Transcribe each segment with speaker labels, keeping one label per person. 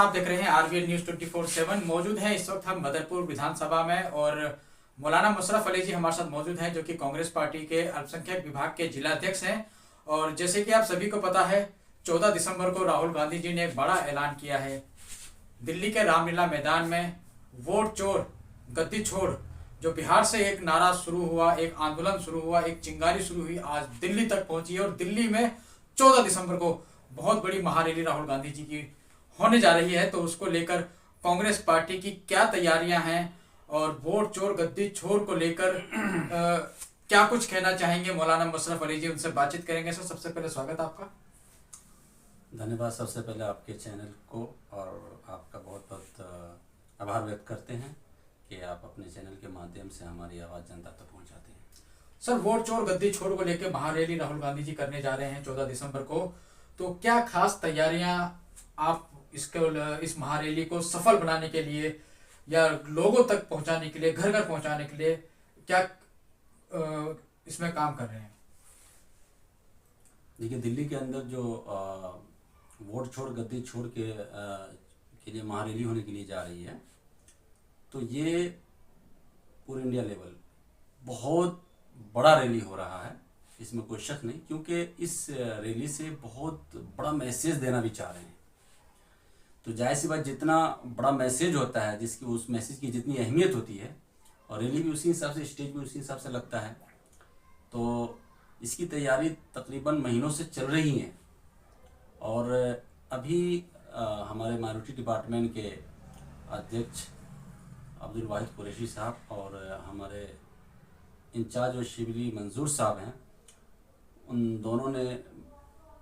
Speaker 1: आप देख रहे हैं आरबीएल न्यूज 24/7। मौजूद है इस वक्त हम बदरपुर विधानसभा में और मौलाना मुशर्रफ अली जी हमारे साथ मौजूद हैं, जो कि कांग्रेस पार्टी के अल्पसंख्यक विभाग के जिला अध्यक्ष हैं। और जैसे कि आप सभी को पता है, 14 दिसंबर को राहुल गांधी जी ने एक बड़ा ऐलान किया है। दिल्ली के रामलीला मैदान में वोट चोर गद्दी छोड़, जो बिहार से एक नारा शुरू हुआ, एक आंदोलन शुरू हुआ, एक चिंगारी शुरू हुई, आज दिल्ली तक पहुंची है। और दिल्ली में 14 दिसंबर को बहुत बड़ी महारैली राहुल गांधी जी की होने जा रही है। तो उसको लेकर कांग्रेस पार्टी की क्या तैयारियां हैं और वोट चोर गद्दी छोड़ को लेकर क्या कुछ कहना चाहेंगे मौलाना मुशर्रफ अली जी, उनसे बातचीत करेंगे। सर, सबसे पहले स्वागत आपका।
Speaker 2: धन्यवाद। सबसे पहले आपके चैनल को और आपका बहुत बहुत आभार व्यक्त करते हैं कि आप अपने चैनल के माध्यम से हमारी आवाज़ जनता तक पहुंचाते हैं।
Speaker 1: सर, वोट चोर गद्दी छोड़ को लेकर महारैली राहुल गांधी जी करने जा रहे हैं 14 दिसंबर को, तो क्या खास तैयारियां आप इस महारैली को सफल बनाने के लिए या लोगों तक पहुंचाने के लिए, घर घर पहुंचाने के लिए क्या इसमें काम कर रहे हैं?
Speaker 2: देखिए, दिल्ली के अंदर जो वोट छोड़ गद्दी छोड़ के लिए महारैली होने के लिए जा रही है, तो ये पूरे इंडिया लेवल बहुत बड़ा रैली हो रहा है, इसमें कोई शक नहीं। क्योंकि इस रैली से बहुत बड़ा मैसेज देना भी चाह रहे हैं। तो जाहिर सी बात, जितना बड़ा मैसेज होता है, जिसकी उस मैसेज की जितनी अहमियत होती है, और रैली भी उसी हिसाब से, स्टेज भी उसी हिसाब से लगता है। तो इसकी तैयारी तकरीबन महीनों से चल रही है। और अभी हमारे माइनॉरिटी डिपार्टमेंट के अध्यक्ष अब्दुल वाहिद कुरैशी साहब और हमारे इंचार्ज और शिबली मंजूर साहब हैं, उन दोनों ने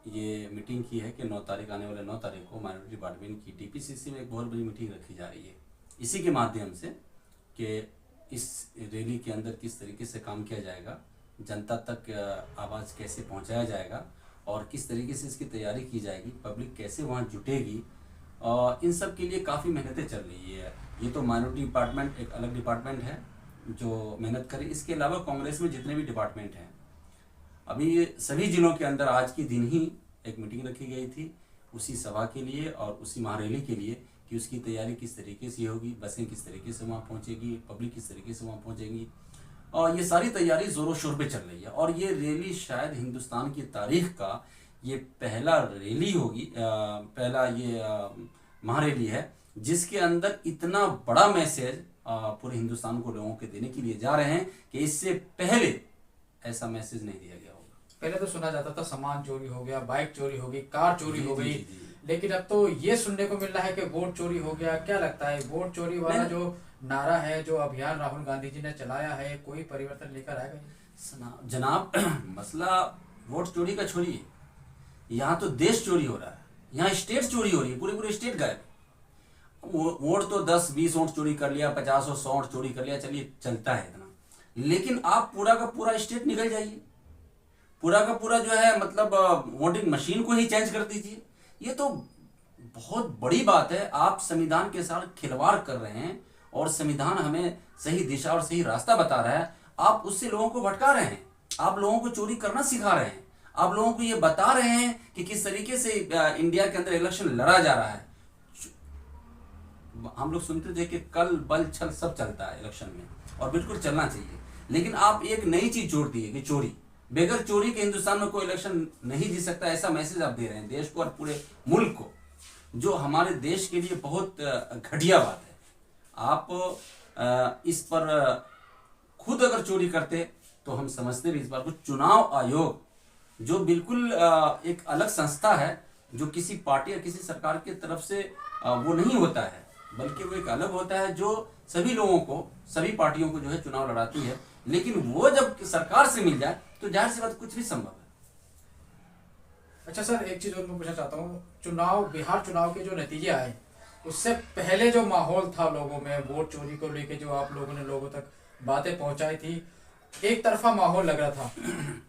Speaker 2: ये मीटिंग की है कि 9 तारीख, आने वाले 9 तारीख को माइनॉरिटी डिपार्टमेंट की टीपीसीसी में एक बहुत बड़ी मीटिंग रखी जा रही है, इसी के माध्यम से कि इस रैली के अंदर किस तरीके से काम किया जाएगा, जनता तक आवाज़ कैसे पहुंचाया जाएगा और किस तरीके से इसकी तैयारी की जाएगी, पब्लिक कैसे वहां जुटेगी। और इन सब के लिए काफ़ी मेहनतें चल रही है। ये तो माइनॉरिटी डिपार्टमेंट एक अलग डिपार्टमेंट है जो मेहनत करे। इसके अलावा कांग्रेस में जितने भी डिपार्टमेंट हैं, अभी सभी जिलों के अंदर आज के दिन ही एक मीटिंग रखी गई थी उसी सभा के लिए और उसी महारैली के लिए, कि उसकी तैयारी किस तरीके से होगी, बसें किस तरीके से वहाँ पहुँचेगी, पब्लिक किस तरीके से वहाँ पहुँचेगी। और ये सारी तैयारी ज़ोरों शोर पे चल रही है। और ये रैली शायद हिंदुस्तान की तारीख का ये पहला रैली होगी, पहला ये महारैली है जिसके अंदर इतना बड़ा मैसेज पूरे हिंदुस्तान को लोगों के देने के लिए जा रहे हैं कि इससे पहले ऐसा मैसेज नहीं दिया गया होगा।
Speaker 1: पहले तो सुना जाता था सामान चोरी हो गया, बाइक चोरी हो गई, कार चोरी हो गई, लेकिन अब तो ये सुनने को मिल रहा है कि वोट चोरी हो गया। क्या लगता है, वोट चोरी वाला जो नारा है, जो अभियान राहुल गांधी जी ने चलाया है, कोई परिवर्तन लेकर आएगा?
Speaker 2: जनाब, मसला वोट चोरी का छोड़िए, यहाँ तो देश चोरी हो रहा है, यहाँ स्टेट चोरी हो रही है, पूरे स्टेट गायब। वोट तो 10-20 वोट चोरी कर लिया, 50 और 100 वोट चोरी कर लिया, चलिए चलता है इतना, लेकिन आप पूरा का पूरा स्टेट निकल जाइए, पूरा का पूरा जो है मतलब वोटिंग मशीन को ही चेंज कर दीजिए। ये तो बहुत बड़ी बात है। आप संविधान के साथ खिलवाड़ कर रहे हैं और संविधान हमें सही दिशा और सही रास्ता बता रहा है, आप उससे लोगों को भटका रहे हैं, आप लोगों को चोरी करना सिखा रहे हैं, आप लोगों को ये बता रहे हैं कि किस तरीके से इंडिया के अंदर इलेक्शन लड़ा जा रहा है। हम लोग सुनते थे कि कल बल छल सब चलता है इलेक्शन में, और बिल्कुल चलना चाहिए, लेकिन आप एक नई चीज जोड़ दी है कि चोरी, बगैर चोरी के हिंदुस्तान में कोई इलेक्शन नहीं जीत सकता, ऐसा मैसेज आप दे रहे हैं देश को और पूरे मुल्क को, जो हमारे देश के लिए बहुत घटिया बात है। आप इस पर खुद अगर चोरी करते तो हम समझते भी इस बार को चुनाव आयोग, जो बिल्कुल एक अलग संस्था है, जो किसी पार्टी या किसी सरकार की तरफ से वो नहीं होता है, बल्कि वो एक अलग होता है जो सभी लोगों को, सभी पार्टियों को जो है चुनाव लड़ाती है, लेकिन वो जब सरकार से मिल जाए तो जाहिर सी बात कुछ भी संभव है।
Speaker 1: अच्छा सर, एक चीज और मैं पूछना चाहता हूँ, बिहार चुनाव के जो नतीजे आए, उससे पहले जो माहौल था लोगों में वोट चोरी को लेके, जो आप लोगों ने लोगों तक बातें पहुंचाई थी, एक तरफा माहौल लग रहा था।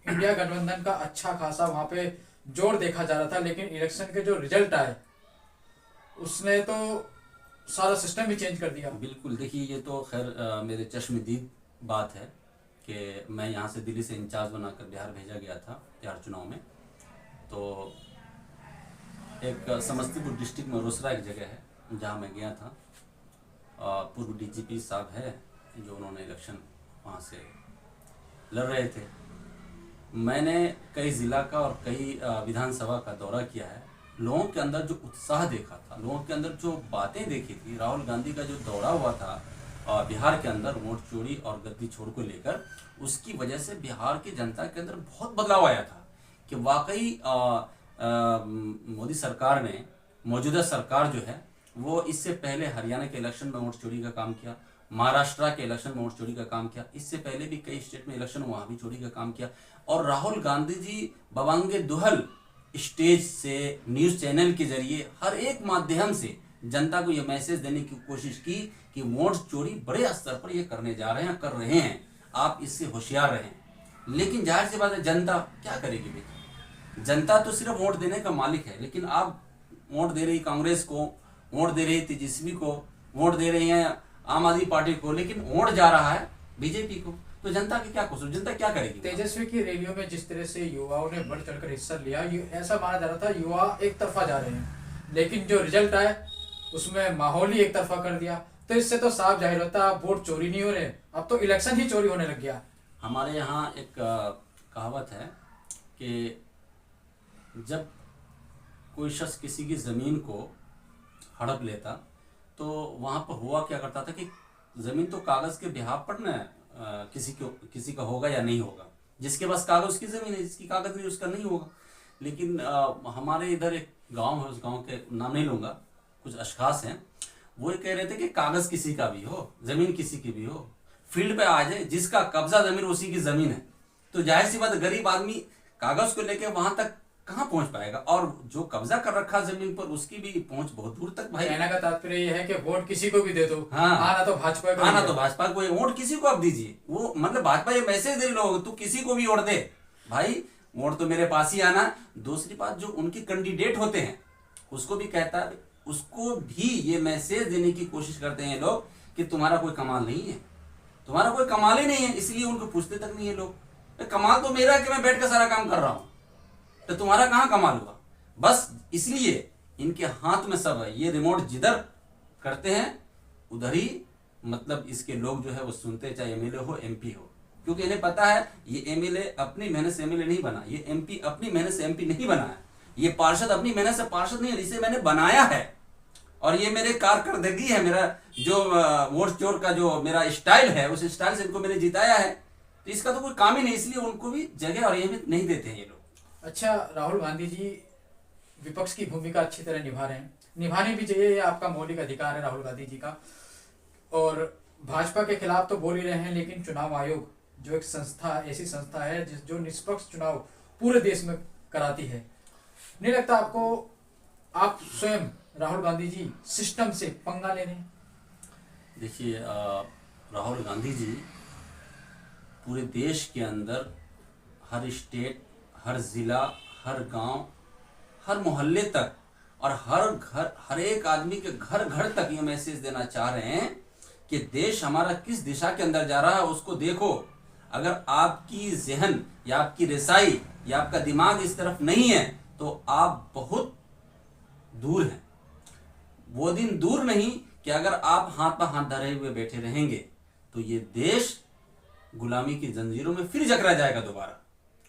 Speaker 1: इंडिया गठबंधन का अच्छा खासा वहां पे जोर देखा जा रहा था, लेकिन इलेक्शन के जो रिजल्ट आए उसने तो सारा सिस्टम भी चेंज कर दिया।
Speaker 2: बिल्कुल, देखिए, ये तो खैर मेरे चश्मदीद बात है कि मैं यहाँ से दिल्ली से इंचार्ज बनाकर बिहार भेजा गया था बिहार चुनाव में। तो एक समस्तीपुर डिस्ट्रिक्ट में रोसड़ा एक जगह है, जहाँ मैं गया था, पूर्व डीजीपी साहब है जो उन्होंने इलेक्शन वहाँ से लड़ रहे थे। मैंने कई ज़िला का और कई विधानसभा का दौरा किया है। लोगों के अंदर जो उत्साह देखा था, लोगों के अंदर जो बातें देखी थी, राहुल गांधी का जो दौरा हुआ था बिहार के अंदर वोट चोरी और गद्दी छोड़ को लेकर, उसकी वजह से बिहार की जनता के अंदर बहुत बदलाव आया था कि वाकई मोदी सरकार ने, मौजूदा सरकार जो है वो इससे पहले हरियाणा के इलेक्शन में वोट चोरी का काम किया, महाराष्ट्र के इलेक्शन में वोट चोरी का काम किया, इससे पहले भी कई स्टेट में इलेक्शन वहां भी चोरी का काम किया। और राहुल गांधी जी बवांगे दुहल स्टेज से, न्यूज चैनल के जरिए, हर एक माध्यम से जनता को यह मैसेज देने की कोशिश की कि वोट चोरी बड़े स्तर पर ये करने जा रहे हैं, कर रहे हैं, आप इससे होशियार रहें। लेकिन जाहिर सी बात है, जनता क्या करेगी भाई? जनता तो सिर्फ वोट देने का मालिक है, लेकिन आप वोट दे रही कांग्रेस को, वोट दे रही तेजस्वी को, वोट दे रही है आम आदमी पार्टी को, लेकिन वोट जा रहा है बीजेपी को, तो जनता की क्या कसूर? जनता क्या करेगी?
Speaker 1: तेजस्वी की रैलियों में जिस तरह से युवाओं ने बढ़ चढ़कर हिस्सा लिया, ऐसा माना जा रहा था युवा एक तरफा जा रहे हैं, लेकिन जो रिजल्ट आया उसमें माहौल ही एक तरफा कर दिया। तो इससे तो साफ जाहिर होता है वोट चोरी नहीं हो रहे, अब तो इलेक्शन ही चोरी होने लग गया।
Speaker 2: हमारे यहाँ एक कहावत है कि जब कोई शख्स किसी की ज़मीन को हड़प लेता तो वहाँ पर हुआ क्या करता था कि ज़मीन तो कागज़ के बिहाफ पर न किसी का होगा या नहीं होगा, जिसके पास कागज़ उसकी ज़मीन है, जिसकी कागज़ नहीं उसका नहीं होगा। लेकिन हमारे इधर एक गांव है, उस गांव के नाम नहीं लूँगा, कुछ अशखास हैं, वो ये कह रहे थे कि कागज़ किसी का भी हो, ज़मीन किसी की भी हो, फील्ड पे आ जाए, जिसका कब्जा ज़मीन उसी की ज़मीन है। तो जाहिर सी बात, गरीब आदमी कागज़ को लेके वहां तक कहाँ पहुंच पाएगा, और जो कब्जा कर रखा जमीन पर उसकी भी पहुंच बहुत दूर तक। भाई
Speaker 1: कहने का तात्पर्य यह है कि वोट किसी को भी दे दो,
Speaker 2: हाँ,
Speaker 1: आना तो भाजपा को,
Speaker 2: आना तो भाजपा को, वोट किसी को आप दीजिए। वो मतलब भाजपा ये मैसेज दे रही लोगों को, तू किसी को भी वोट दे भाई, वोट तो मेरे पास ही आना। दूसरी बात, जो उनके कैंडिडेट होते हैं उसको भी कहता है, उसको भी ये मैसेज देने की कोशिश करते हैं लोग कि तुम्हारा कोई कमाल नहीं है, तुम्हारा कोई कमाल ही नहीं है, इसलिए उनको पूछते तक नहीं है लोग। कमाल तो मेरा है कि मैं बैठ कर सारा काम कर रहा हूं, तो तुम्हारा कहां कमाल हुआ? बस इसलिए इनके हाथ में सब है, ये रिमोट जिधर करते हैं उधर ही मतलब इसके लोग जो है वो सुनते, चाहे एमएलए हो एमपी हो, क्योंकि इन्हें पता है ये एमएलए अपनी मेहनत से एमएलए नहीं बना, ये एमपी अपनी मेहनत से एमपी नहीं बना है, ये पार्षद अपनी मेहनत से पार्षद नहीं है, इसे मैंने बनाया है और ये मेरे कारकर्दगी है, मेरा जो वोट चोर का जो मेरा स्टाइल है उस स्टाइल से इनको मैंने जिताया है, तो इसका तो कोई काम ही नहीं, इसलिए उनको भी जगह और अहमियत नहीं देते हैं ये लोग।
Speaker 1: अच्छा, राहुल गांधी जी विपक्ष की भूमिका अच्छी तरह निभा रहे हैं, निभाने भी चाहिए, ये आपका मौलिक अधिकार है राहुल गांधी जी का। और भाजपा के खिलाफ तो बोल ही रहे हैं, लेकिन चुनाव आयोग जो एक संस्था, ऐसी संस्था है जो निष्पक्ष चुनाव पूरे देश में कराती है, नहीं लगता आपको आप स्वयं राहुल गांधी जी सिस्टम से पंगा ले रहे हैं?
Speaker 2: देखिए, राहुल गांधी जी पूरे देश के अंदर हर स्टेट, हर जिला, हर गांव, हर मोहल्ले तक और हर घर, हर एक आदमी के घर घर तक ये मैसेज देना चाह रहे हैं कि देश हमारा किस दिशा के अंदर जा रहा है उसको देखो। अगर आपकी जहन या आपकी रसाई या आपका दिमाग इस तरफ नहीं है तो आप बहुत दूर हैं। वो दिन दूर नहीं कि अगर आप हाथ पर हाथ धरे हुए बैठे रहेंगे तो ये देश गुलामी की जंजीरों में फिर जकड़ा जाएगा दोबारा,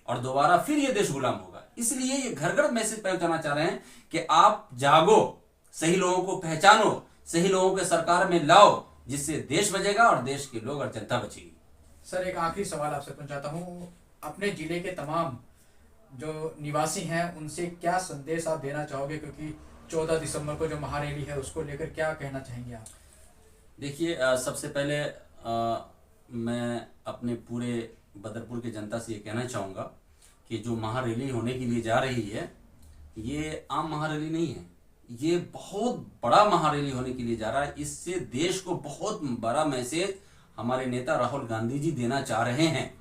Speaker 2: और दोबारा फिर ये देश गुलाम होगा। इसलिए ये घर घर मैसेज पहुंचाना चाह रहे हैं कि आप जागो, सही लोगों को पहचानो, सही लोगों को सरकार में लाओ, जिससे देश बचेगा और देश के लोग और जनता बचेगी।
Speaker 1: सर, एक आखिरी सवाल आपसे पूछना चाहता हूँ, अपने जिले के तमाम जो निवासी हैं उनसे क्या संदेश आप देना चाहोगे, क्योंकि 14 दिसंबर को जो महारैली है उसको लेकर क्या कहना चाहेंगे आप?
Speaker 2: देखिए, सबसे पहले मैं अपने पूरे बदरपुर की जनता से ये कहना चाहूँगा कि जो महारैली होने के लिए जा रही है ये आम महारैली नहीं है, ये बहुत बड़ा महारैली होने के लिए जा रहा है। इससे देश को बहुत बड़ा मैसेज हमारे नेता राहुल गांधी जी देना चाह रहे हैं,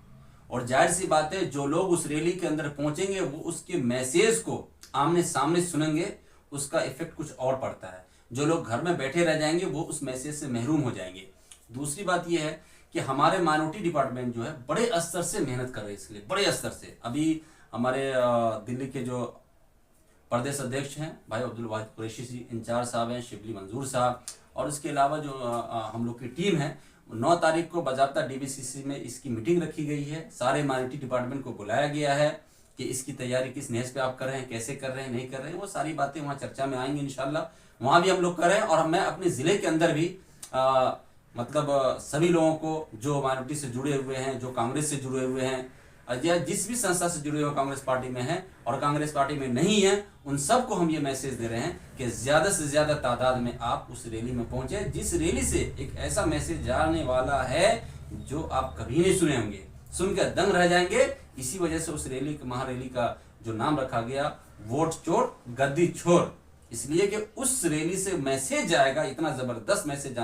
Speaker 2: और जाहिर सी बात है जो लोग उस रैली के अंदर पहुंचेंगे वो उसके मैसेज को आमने सामने सुनेंगे, उसका इफेक्ट कुछ और पड़ता है। जो लोग घर में बैठे रह जाएंगे वो उस मैसेज से महरूम हो जाएंगे। दूसरी बात यह है कि हमारे माइनॉरिटी डिपार्टमेंट जो है बड़े स्तर से मेहनत कर रहे हैं, इसलिए बड़े स्तर से। अभी हमारे दिल्ली के जो प्रदेश अध्यक्ष हैं भाई अब्दुल वाहिद कुरैशी जी, इंचार्ज साहब हैं शिबली मंजूर साहब, और इसके अलावा जो हम लोग की टीम है 9 तारीख को बाजाबता डीबीसीसी में इसकी मीटिंग रखी गई है। सारे माइनॉरिटी डिपार्टमेंट को बुलाया गया है कि इसकी तैयारी किस नेस पे आप कर रहे हैं, कैसे कर रहे हैं, नहीं कर रहे हैं, वो सारी बातें वहाँ चर्चा में आएंगी इंशाल्लाह। वहाँ भी हम लोग कर रहे हैं, और मैं अपने ज़िले के अंदर भी मतलब सभी लोगों को जो माइनॉरिटी से जुड़े हुए हैं, जो कांग्रेस से जुड़े हुए हैं, या जिस भी संस्था से जुड़े हुए कांग्रेस पार्टी में हैं और कांग्रेस पार्टी में नहीं है, उन सबको हम ये मैसेज दे रहे हैं कि ज़्यादा से ज़्यादा तादाद में आप उस रैली में पहुंचे, जिस रैली से एक ऐसा मैसेज जाने वाला है जो आप कभी नहीं सुने होंगे, सुनकर दंग रह जाएंगे। इसी वजह से उस रैली महारैली का जो नाम रखा गया वोट चोर गद्दी छोर, इसलिए कि उस रैली से मैसेज जाएगा, इतना जबरदस्त मैसेज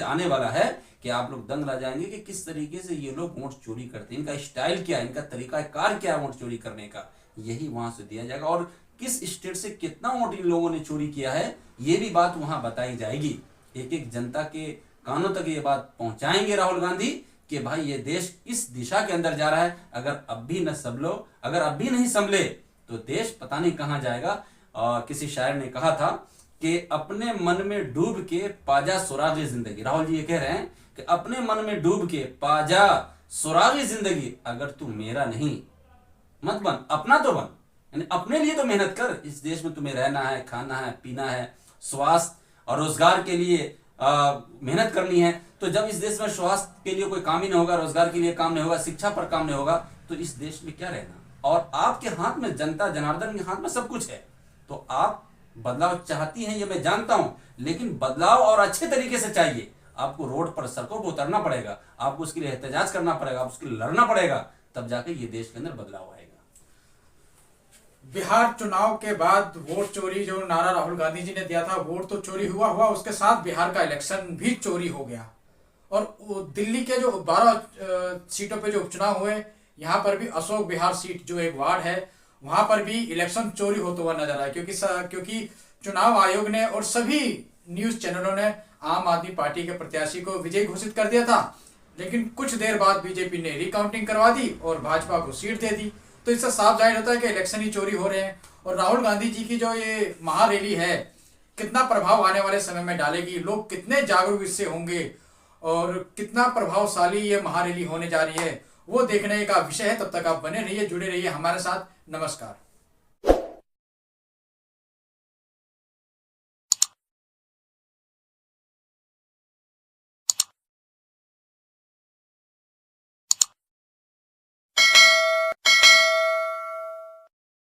Speaker 2: आने वाला है कि आप लोग दंग रह जाएंगे कि किस तरीके से ये लोग वोट चोरी करते हैं, इनका स्टाइल क्या है, इनका तरीकाकार क्या है वोट चोरी करने का, यही वहां से दिया जाएगा। और किस स्टेट से कितना वोट इन लोगों ने चोरी किया है ये भी बात वहां बताई जाएगी। एक एक जनता के कानों तक ये बात पहुंचाएंगे राहुल गांधी कि भाई ये देश किस दिशा के अंदर जा रहा है। अगर अब भी नहीं संभले तो देश पता नहीं कहां जाएगा। किसी शायर ने कहा था कि अपने मन में डूब के पाजा सुरागी जिंदगी। राहुल जी ये कह रहे हैं कि अपने मन में डूब के पाजा सुरागी जिंदगी, अगर तू मेरा नहीं मत बन, अपना तो बन, यानी अपने लिए तो मेहनत कर। इस देश में तुम्हें रहना है, खाना है, पीना है, स्वास्थ्य और रोजगार के लिए मेहनत करनी है। तो जब इस देश में स्वास्थ्य के लिए कोई काम ही नहीं होगा, रोजगार के लिए काम नहीं होगा, शिक्षा पर काम नहीं होगा, तो इस देश में क्या रहना। और आपके हाथ में, जनता जनार्दन के हाथ में सब कुछ है। तो आप बदलाव चाहती हैं ये मैं जानता हूं, लेकिन बदलाव और अच्छे तरीके से चाहिए। आपको रोड पर, सड़कों पर उतरना पड़ेगा, आपको उसके लिए एहतजाज करना पड़ेगा, आपको उसके लिए लड़ना पड़ेगा, तब जाके ये देश के अंदर बदलाव आएगा।
Speaker 1: बिहार चुनाव के बाद वोट चोरी जो नारा राहुल गांधी जी ने दिया था, वोट तो चोरी हुआ, उसके साथ बिहार का इलेक्शन भी चोरी हो गया। और दिल्ली के जो 12 सीटों पे जो उपचुनाव हुए, यहाँ पर भी अशोक विहार सीट जो एक वार्ड है, वहां पर भी इलेक्शन चोरी होता हुआ नजर आया, क्योंकि चुनाव आयोग ने और सभी न्यूज चैनलों ने आम आदमी पार्टी के प्रत्याशी को विजयी घोषित कर दिया था। लेकिन कुछ देर बाद बीजेपी ने रिकाउंटिंग करवा दी और भाजपा को सीट दे दी। तो इससे साफ जाहिर होता है कि इलेक्शन ही चोरी हो रहे हैं। और राहुल गांधी जी की जो ये महारैली है, कितना प्रभाव आने वाले समय में डालेगी, लोग कितने जागरूक इससे होंगे और कितना प्रभावशाली ये महारैली होने जा रही है, वो देखने का विषय है। तब तक आप बने रहिए, जुड़े रहिए हमारे साथ। नमस्कार।